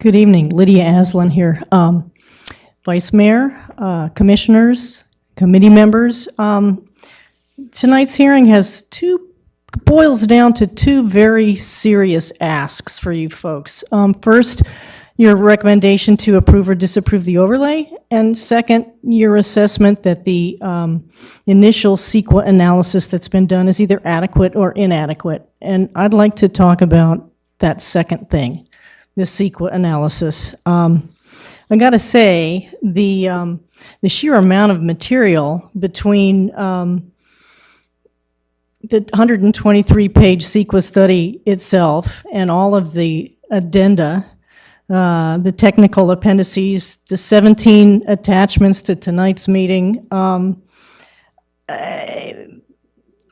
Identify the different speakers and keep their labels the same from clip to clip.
Speaker 1: Good evening, Lydia Asselin here. Vice Mayor, Commissioners, committee members. Tonight's hearing boils down to two very serious asks for you folks. First, your recommendation to approve or disapprove the overlay, and second, your assessment that the initial CEQA analysis that's been done is either adequate or inadequate. And I'd like to talk about that second thing, the CEQA analysis. I gotta say, the sheer amount of material between the 123-page CEQA study itself and all of the addenda, the technical appendices, the 17 attachments to tonight's meeting,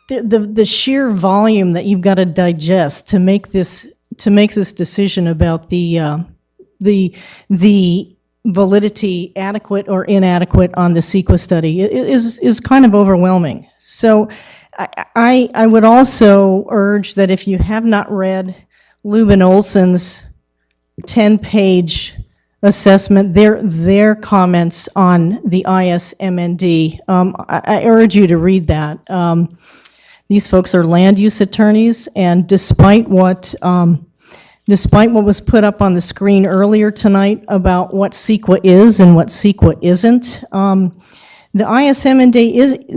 Speaker 1: the sheer volume that you've got to digest to make this decision about the validity, adequate or inadequate on the CEQA study is kind of overwhelming. So I would also urge that if you have not read Lubin Olson's 10-page assessment, their comments on the ISMND, I urge you to read that. These folks are land use attorneys, and despite what was put up on the screen earlier tonight about what CEQA is and what CEQA isn't, the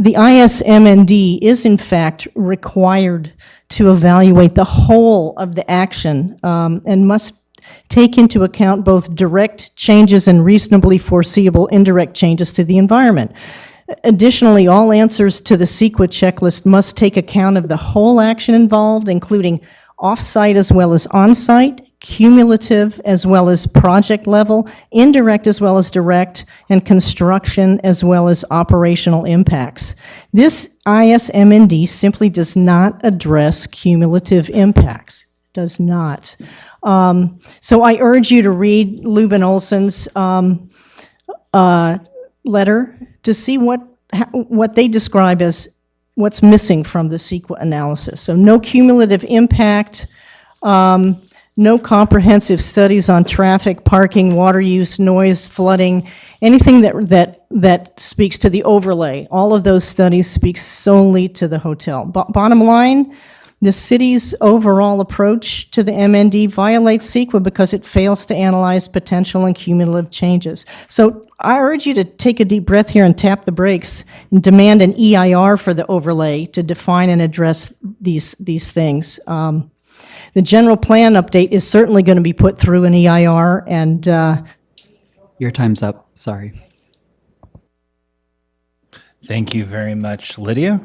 Speaker 1: ISMND is in fact required to evaluate the whole of the action and must take into account both direct changes and reasonably foreseeable indirect changes to the environment. Additionally, all answers to the CEQA checklist must take account of the whole action involved, including off-site as well as on-site, cumulative as well as project level, indirect as well as direct, and construction as well as operational impacts. This ISMND simply does not address cumulative impacts. Does not. So I urge you to read Lubin Olson's letter to see what they describe as what's missing from the CEQA analysis. So no cumulative impact, no comprehensive studies on traffic, parking, water use, noise, flooding, anything that speaks to the overlay. All of those studies speak solely to the hotel. Bottom line, the city's overall approach to the MND violates CEQA because it fails to analyze potential and cumulative changes. So I urge you to take a deep breath here and tap the brakes and demand an EIR for the overlay to define and address these things. The general plan update is certainly going to be put through an EIR, and
Speaker 2: your time's up. Sorry.
Speaker 3: Thank you very much, Lydia.